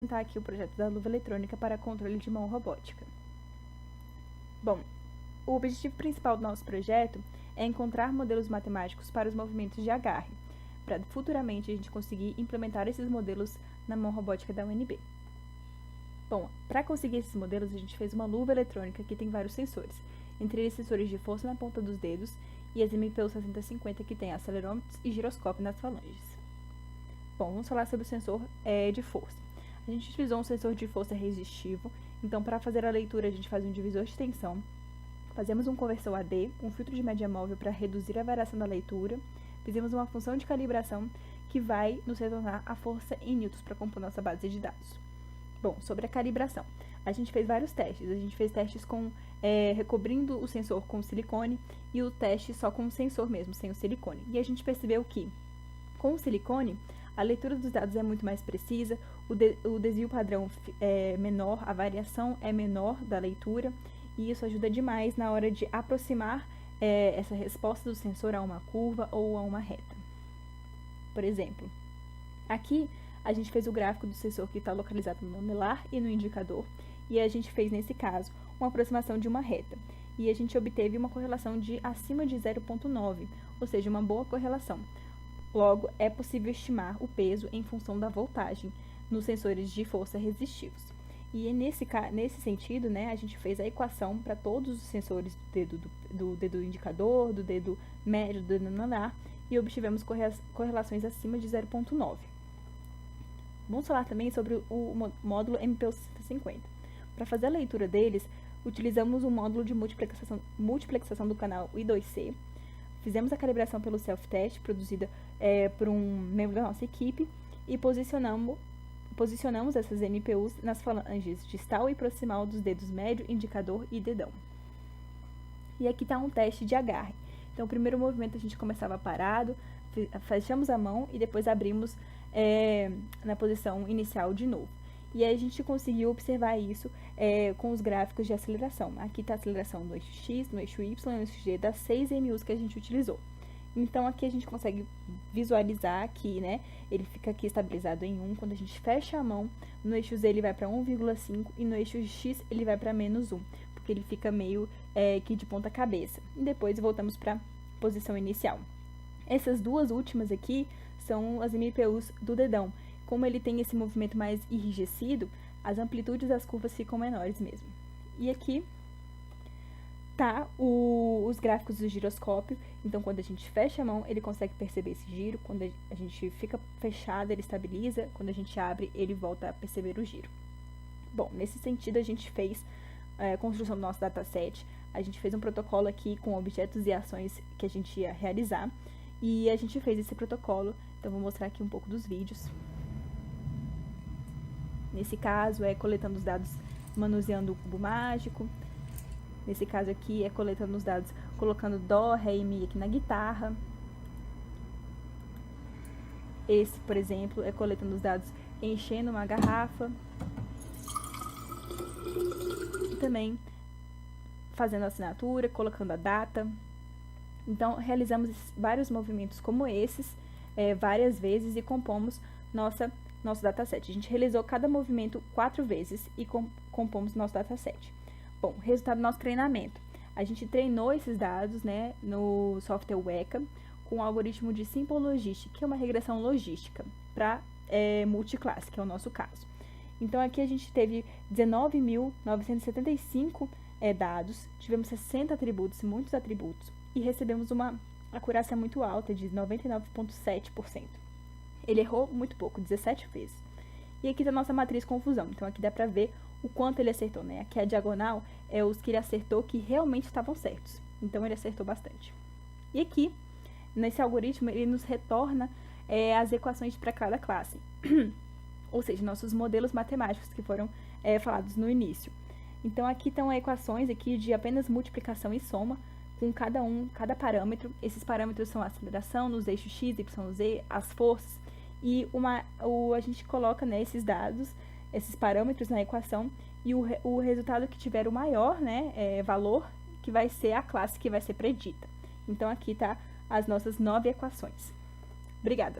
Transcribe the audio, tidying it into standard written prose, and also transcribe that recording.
Apresentar aqui o projeto da luva eletrônica para controle de mão robótica. Bom, o objetivo principal do nosso projeto é encontrar modelos matemáticos para os movimentos de agarre, para futuramente a gente conseguir implementar esses modelos na mão robótica da UNB. Bom, para conseguir esses modelos, a gente fez uma luva eletrônica que tem vários sensores, entre eles sensores de força na ponta dos dedos e as MPU 6050 que tem acelerômetros e giroscópio nas falanges. Bom, vamos falar sobre o sensor de força. A gente utilizou um sensor de força resistivo, então para fazer a leitura a gente faz um divisor de tensão, fazemos um conversor AD, um filtro de média móvel para reduzir a variação da leitura, fizemos uma função de calibração que vai nos retornar a força em newtons para compor nossa base de dados. Bom, sobre a calibração, a gente fez vários testes, a gente fez testes com recobrindo o sensor com silicone e o teste só com o sensor mesmo, sem o silicone, e a gente percebeu que com o silicone a leitura dos dados é muito mais precisa, o desvio padrão é menor, a variação é menor da leitura, e isso ajuda demais na hora de aproximar essa resposta do sensor a uma curva ou a uma reta. Por exemplo, aqui a gente fez o gráfico do sensor que está localizado no mamelar e no indicador, e a gente fez, nesse caso, uma aproximação de uma reta, e a gente obteve uma correlação de acima de 0,9, ou seja, uma boa correlação. Logo, é possível estimar o peso em função da voltagem nos sensores de força resistivos. E nesse sentido, né, a gente fez a equação para todos os sensores do dedo indicador, do dedo médio, do dedo anular, e obtivemos correlações acima de 0,9. Vamos falar também sobre o módulo MPU 6050. Para fazer a leitura deles, utilizamos um módulo de multiplexação do canal I2C. Fizemos a calibração pelo self-test, produzida por um membro da nossa equipe, e posicionamos essas MPUs nas falanges distal e proximal dos dedos médio, indicador e dedão. E aqui está um teste de agarre. Então, o primeiro movimento a gente começava parado, fechamos a mão e depois abrimos na posição inicial de novo. E aí a gente conseguiu observar isso com os gráficos de aceleração. Aqui está a aceleração no eixo X, no eixo Y e no eixo G das 6 MUs que a gente utilizou. Então, aqui a gente consegue visualizar que, né, ele fica aqui estabilizado em 1. Quando a gente fecha a mão, no eixo Z ele vai para 1,5 e no eixo X ele vai para -1, porque ele fica meio que de ponta cabeça. E depois voltamos para a posição inicial. Essas duas últimas aqui são as MPUs do dedão. Como ele tem esse movimento mais enrijecido, as amplitudes das curvas ficam menores mesmo. E aqui tá os gráficos do giroscópio. Então, quando a gente fecha a mão, ele consegue perceber esse giro. Quando a gente fica fechado, ele estabiliza. Quando a gente abre, ele volta a perceber o giro. Bom, nesse sentido, a gente fez a construção do nosso dataset. A gente fez um protocolo aqui com objetos e ações que a gente ia realizar. E a gente fez esse protocolo. Então, vou mostrar aqui um pouco dos vídeos. Nesse caso, é coletando os dados manuseando o cubo mágico. Nesse caso aqui, é coletando os dados colocando Dó, Ré e Mi aqui na guitarra. Esse, por exemplo, é coletando os dados enchendo uma garrafa. E também fazendo a assinatura, colocando a data. Então, realizamos vários movimentos como esses, várias vezes, e compomos nosso dataset. A gente realizou cada movimento 4 vezes e compomos nosso dataset. Bom, resultado do nosso treinamento. A gente treinou esses dados, né, no software Weka com o algoritmo de Simple Logistic, que é uma regressão logística para multiclasse, que é o nosso caso. Então, aqui a gente teve 19.975 dados, tivemos 60 atributos, muitos atributos, e recebemos uma acurácia muito alta de 99,7%. Ele errou muito pouco, 17 vezes. E aqui está a nossa matriz confusão. Então, aqui dá para ver o quanto ele acertou, né? Aqui a diagonal é os que ele acertou que realmente estavam certos. Então, ele acertou bastante. E aqui, nesse algoritmo, ele nos retorna as equações para cada classe. Ou seja, nossos modelos matemáticos que foram falados no início. Então, aqui estão equações aqui de apenas multiplicação e soma, com cada parâmetro. Esses parâmetros são a aceleração nos eixos X, Y, Z, as forças, e a gente coloca, né, esses dados, esses parâmetros na equação, e o resultado que tiver o maior, né, valor, que vai ser a classe que vai ser predita. Então, aqui tá as nossas 9 equações. Obrigada!